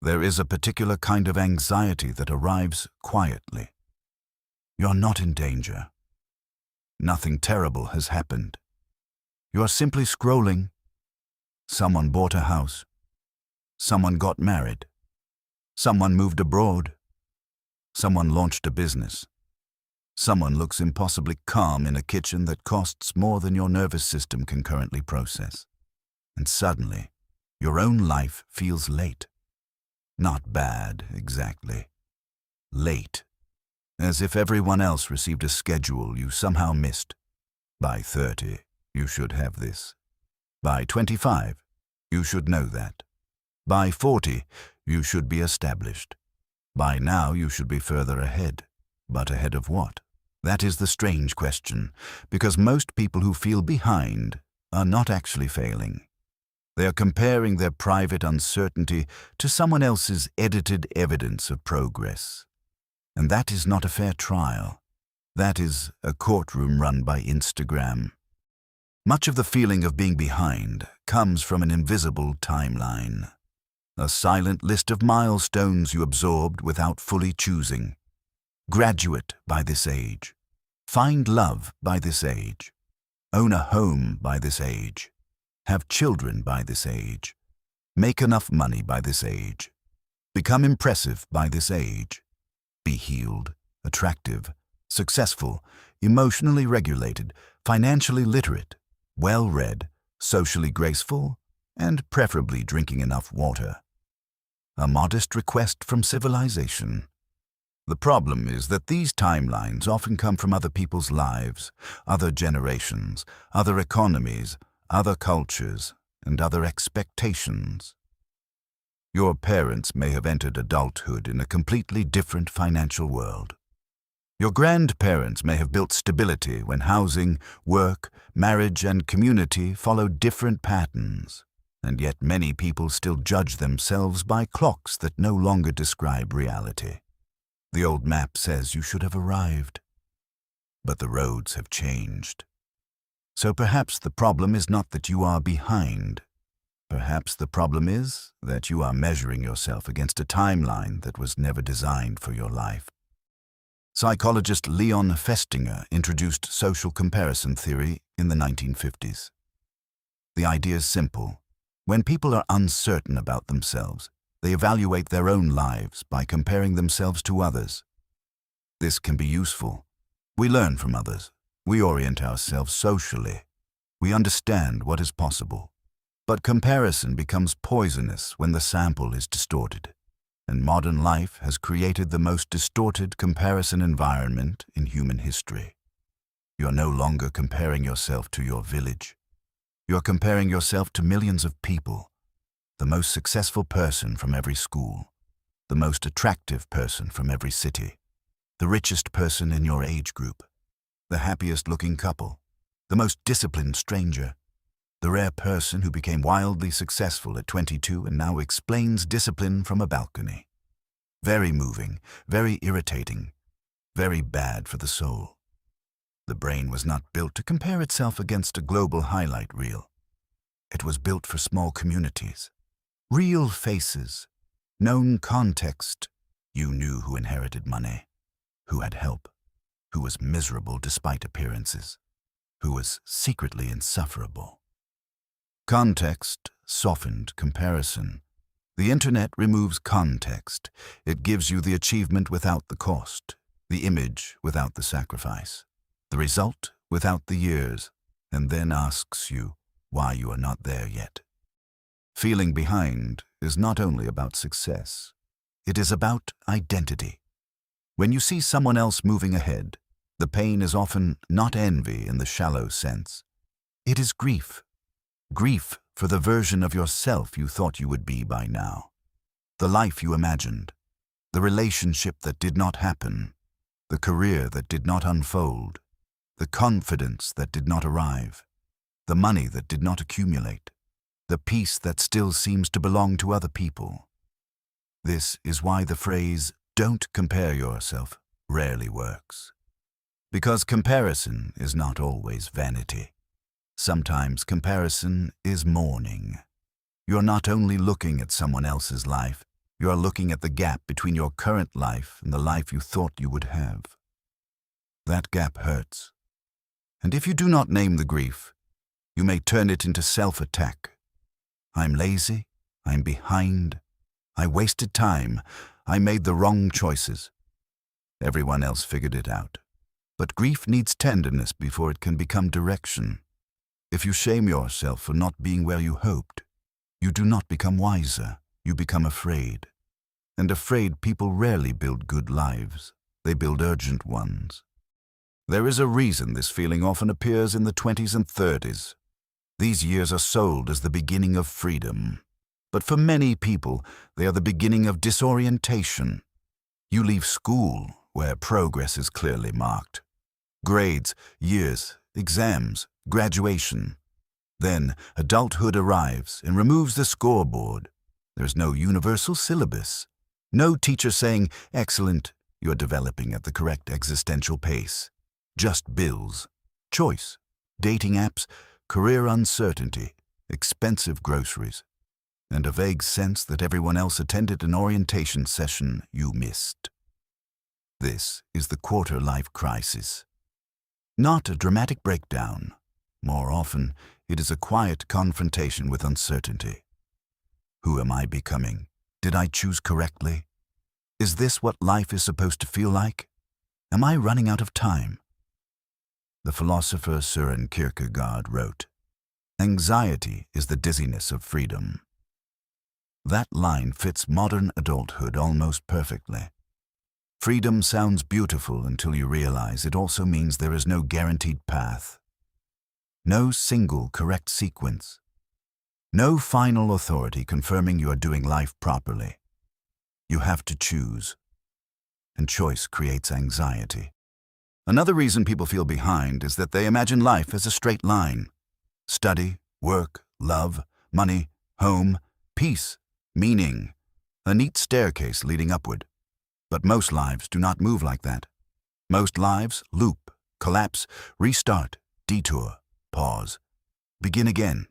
There is a particular kind of anxiety that arrives quietly. You're not in danger. Nothing terrible has happened. You're simply scrolling. Someone bought a house. Someone got married. Someone moved abroad. Someone launched a business. Someone looks impossibly calm in a kitchen that costs more than your nervous system can currently process. And suddenly, your own life feels late. Not bad, exactly. Late. As if everyone else received a schedule you somehow missed. By 30, you should have this. By 25, you should know that. By 40, you should be established. By now, you should be further ahead. But ahead of what? That is the strange question, because most people who feel behind are not actually failing. They are comparing their private uncertainty to someone else's edited evidence of progress. And that is not a fair trial. That is a courtroom run by Instagram. Much of the feeling of being behind comes from an invisible timeline. A silent list of milestones you absorbed without fully choosing. Graduate by this age. Find love by this age. Own a home by this age. Have children by this age. Make enough money by this age. Become impressive by this age. Be healed, attractive, successful, emotionally regulated, financially literate, well-read, socially graceful, and preferably drinking enough water. A modest request from civilization. The problem is that these timelines often come from other people's lives, other generations, other economies, other cultures, and other expectations. Your parents may have entered adulthood in a completely different financial world. Your grandparents may have built stability when housing, work, marriage, and community followed different patterns. And yet many people still judge themselves by clocks that no longer describe reality. The old map says you should have arrived, but the roads have changed. So perhaps the problem is not that you are behind. Perhaps the problem is that you are measuring yourself against a timeline that was never designed for your life. Psychologist Leon Festinger introduced social comparison theory in the 1950s. The idea is simple. When people are uncertain about themselves, they evaluate their own lives by comparing themselves to others. This can be useful. We learn from others. We orient ourselves socially. We understand what is possible. But comparison becomes poisonous when the sample is distorted. And modern life has created the most distorted comparison environment in human history. You're no longer comparing yourself to your village. You're comparing yourself to millions of people. The most successful person from every school, the most attractive person from every city, the richest person in your age group, the happiest-looking couple, the most disciplined stranger, the rare person who became wildly successful at 22 and now explains discipline from a balcony. Very moving, very irritating, very bad for the soul. The brain was not built to compare itself against a global highlight reel. It was built for small communities. Real faces, known context. You knew who inherited money, who had help, who was miserable despite appearances, who was secretly insufferable. Context softened comparison. The internet removes context. It gives you the achievement without the cost, the image without the sacrifice, the result without the years, and then asks you why you are not there yet. Feeling behind is not only about success, it is about identity. When you see someone else moving ahead, the pain is often not envy in the shallow sense. It is grief. Grief for the version of yourself you thought you would be by now. The life you imagined. The relationship that did not happen. The career that did not unfold. The confidence that did not arrive. The money that did not accumulate. The peace that still seems to belong to other people. This is why the phrase, "Don't compare yourself," rarely works. Because comparison is not always vanity. Sometimes comparison is mourning. You're not only looking at someone else's life, You are looking at the gap between your current life and the life you thought you would have. That gap hurts. And if you do not name the grief, you may turn it into self-attack. I'm lazy, I'm behind, I wasted time, I made the wrong choices. Everyone else figured it out. But grief needs tenderness before it can become direction. If you shame yourself for not being where you hoped, you do not become wiser, you become afraid. And afraid people rarely build good lives, they build urgent ones. There is a reason this feeling often appears in the 20s and 30s. These years are sold as the beginning of freedom. But for many people, they are the beginning of disorientation. You leave school, where progress is clearly marked. Grades, years, exams, graduation. Then adulthood arrives and removes the scoreboard. There's no universal syllabus. No teacher saying, "Excellent, you're developing at the correct existential pace." Just bills, choice, dating apps, career uncertainty, expensive groceries, and a vague sense that everyone else attended an orientation session you missed. This is the quarter-life crisis. Not a dramatic breakdown. More often, it is a quiet confrontation with uncertainty. Who am I becoming? Did I choose correctly? Is this what life is supposed to feel like? Am I running out of time? The philosopher Søren Kierkegaard wrote, "Anxiety is the dizziness of freedom." That line fits modern adulthood almost perfectly. Freedom sounds beautiful until you realize it also means there is no guaranteed path. No single correct sequence. No final authority confirming you are doing life properly. You have to choose. And choice creates anxiety. Another reason people feel behind is that they imagine life as a straight line. Study, work, love, money, home, peace, meaning. A neat staircase leading upward. But most lives do not move like that. Most lives loop, collapse, restart, detour, pause, begin again.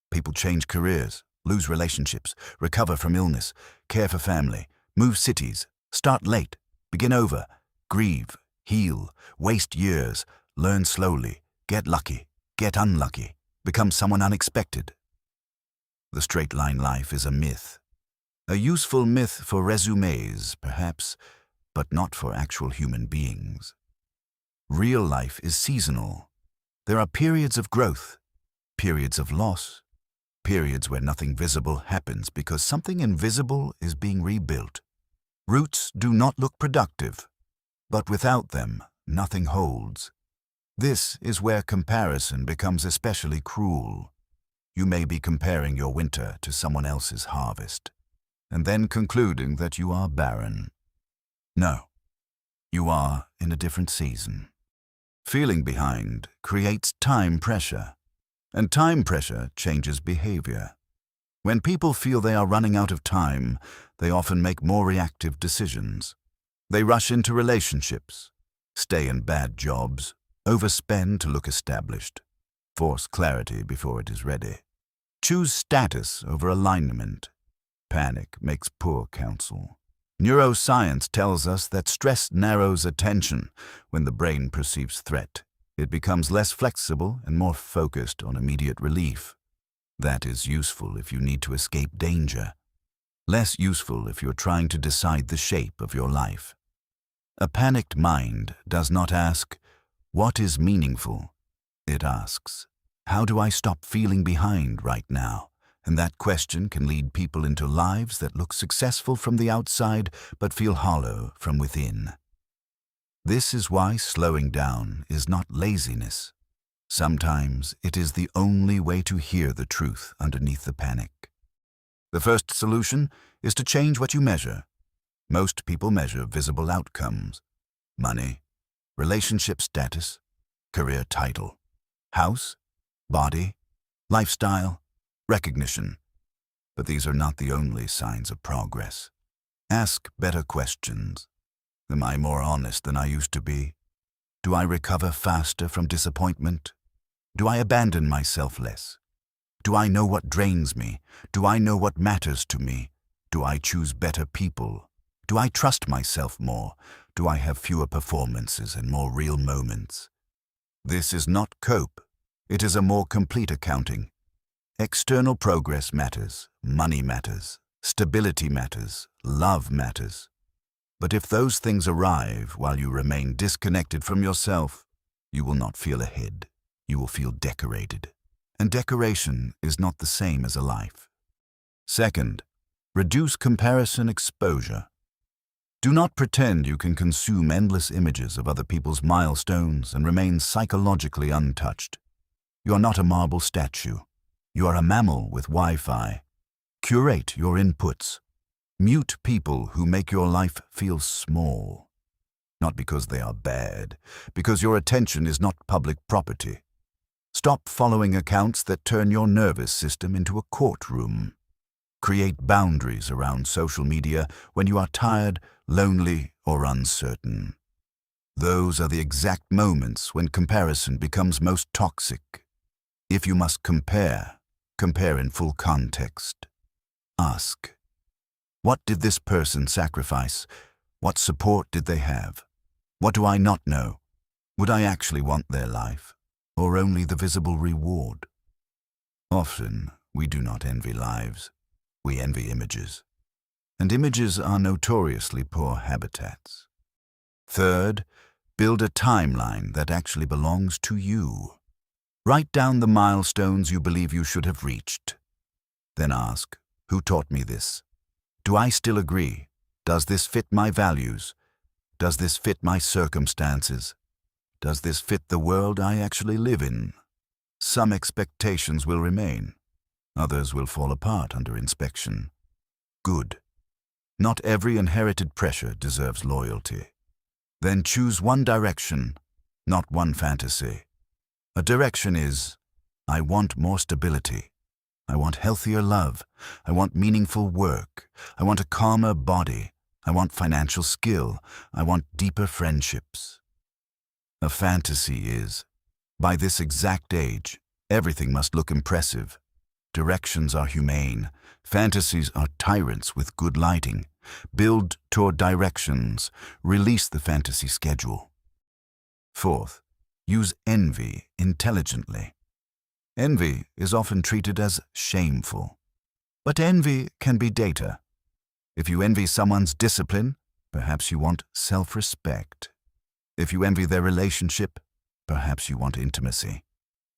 People change careers, lose relationships, recover from illness, care for family, move cities, start late, begin over, grieve, heal, waste years, learn slowly, get lucky, get unlucky, become someone unexpected. The straight-line life is a myth. A useful myth for resumes, perhaps, but not for actual human beings. Real life is seasonal. There are periods of growth, periods of loss, periods where nothing visible happens because something invisible is being rebuilt. Roots do not look productive, but without them, nothing holds. This is where comparison becomes especially cruel. You may be comparing your winter to someone else's harvest, and then concluding that you are barren. No, you are in a different season. Feeling behind creates time pressure, and time pressure changes behavior. When people feel they are running out of time, they often make more reactive decisions. They rush into relationships, stay in bad jobs, overspend to look established, force clarity before it is ready, choose status over alignment. Panic makes poor counsel. Neuroscience tells us that stress narrows attention when the brain perceives threat. It becomes less flexible and more focused on immediate relief. That is useful if you need to escape danger. Less useful if you're trying to decide the shape of your life. A panicked mind does not ask, "What is meaningful?" It asks, "How do I stop feeling behind right now?" And that question can lead people into lives that look successful from the outside but feel hollow from within. This is why slowing down is not laziness. Sometimes it is the only way to hear the truth underneath the panic. The first solution is to change what you measure. Most people measure visible outcomes: money, relationship status, career title, house, body, lifestyle, recognition. But these are not the only signs of progress. Ask better questions. Am I more honest than I used to be? Do I recover faster from disappointment? Do I abandon myself less? Do I know what drains me? Do I know what matters to me? Do I choose better people? Do I trust myself more? Do I have fewer performances and more real moments? This is not cope. It is a more complete accounting. External progress matters, money matters, stability matters, love matters. But if those things arrive while you remain disconnected from yourself, you will not feel ahead. You will feel decorated. And decoration is not the same as a life. Second, reduce comparison exposure. Do not pretend you can consume endless images of other people's milestones and remain psychologically untouched. You are not a marble statue. You are a mammal with Wi-Fi. Curate your inputs. Mute people who make your life feel small. Not because they are bad, because your attention is not public property. Stop following accounts that turn your nervous system into a courtroom. Create boundaries around social media when you are tired, lonely, or uncertain. Those are the exact moments when comparison becomes most toxic. If you must compare, compare in full context. Ask, what did this person sacrifice? What support did they have? What do I not know? Would I actually want their life, or only the visible reward? Often, we do not envy lives. We envy images. And images are notoriously poor habitats. Third, build a timeline that actually belongs to you. Write down the milestones you believe you should have reached. Then ask, who taught me this? Do I still agree? Does this fit my values? Does this fit my circumstances? Does this fit the world I actually live in? Some expectations will remain. Others will fall apart under inspection. Good. Not every inherited pressure deserves loyalty. Then choose one direction, not one fantasy. A direction is, I want more stability. I want healthier love. I want meaningful work. I want a calmer body. I want financial skill. I want deeper friendships. A fantasy is, by this exact age, everything must look impressive. Directions are humane. Fantasies are tyrants with good lighting. Build toward directions. Release the fantasy schedule. Fourth, use envy intelligently. Envy is often treated as shameful. But envy can be data. If you envy someone's discipline, perhaps you want self-respect. If you envy their relationship, perhaps you want intimacy.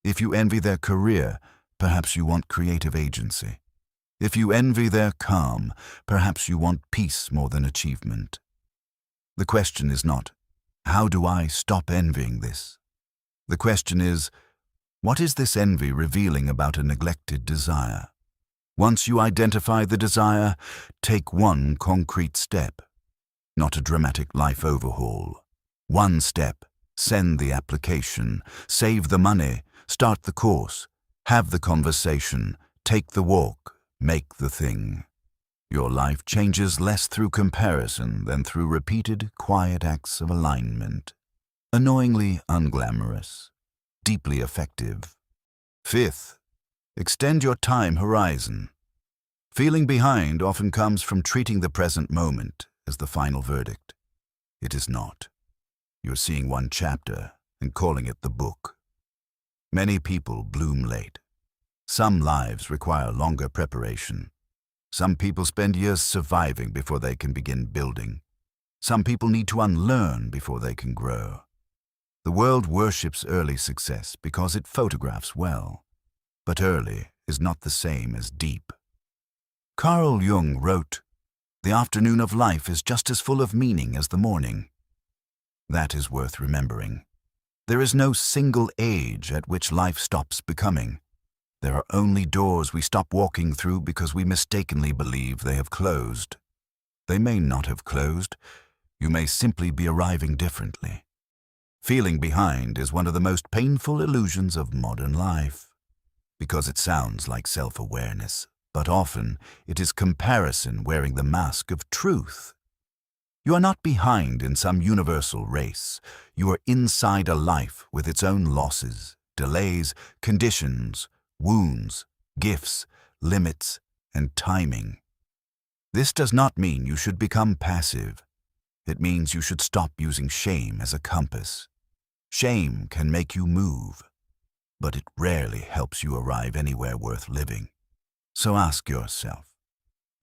If you envy their career, perhaps you want creative agency. If you envy their calm, perhaps you want peace more than achievement. The question is not, how do I stop envying this? The question is, what is this envy revealing about a neglected desire? Once you identify the desire, take one concrete step. Not a dramatic life overhaul. One step. Send the application. Save the money. Start the course. Have the conversation. Take the walk. Make the thing. Your life changes less through comparison than through repeated, quiet acts of alignment. Annoyingly unglamorous. Deeply effective. Fifth, extend your time horizon. Feeling behind often comes from treating the present moment as the final verdict. It is not. You're seeing one chapter and calling it the book. Many people bloom late. Some lives require longer preparation. Some people spend years surviving before they can begin building. Some people need to unlearn before they can grow. The world worships early success because it photographs well. But early is not the same as deep. Carl Jung wrote, "The afternoon of life is just as full of meaning as the morning." That is worth remembering. There is no single age at which life stops becoming. There are only doors we stop walking through because we mistakenly believe they have closed. They may not have closed. You may simply be arriving differently. Feeling behind is one of the most painful illusions of modern life, because it sounds like self-awareness, but often it is comparison wearing the mask of truth. You are not behind in some universal race. You are inside a life with its own losses, delays, conditions, wounds, gifts, limits, and timing. This does not mean you should become passive. It means you should stop using shame as a compass. Shame can make you move, but it rarely helps you arrive anywhere worth living. So ask yourself,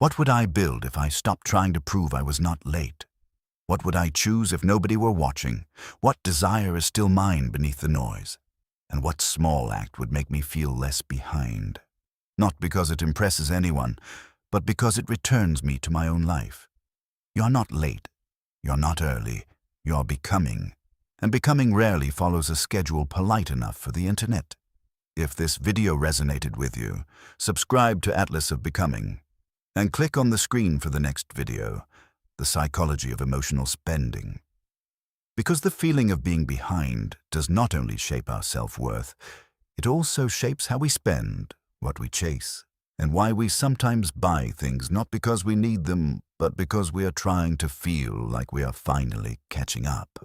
what would I build if I stopped trying to prove I was not late? What would I choose if nobody were watching? What desire is still mine beneath the noise? And what small act would make me feel less behind? Not because it impresses anyone, but because it returns me to my own life. You're not late. You're not early. You're becoming. And becoming rarely follows a schedule polite enough for the internet. If this video resonated with you, subscribe to Atlas of Becoming and click on the screen for the next video, The Psychology of Emotional Spending. Because the feeling of being behind does not only shape our self-worth, it also shapes how we spend, what we chase, and why we sometimes buy things not because we need them, but because we are trying to feel like we are finally catching up.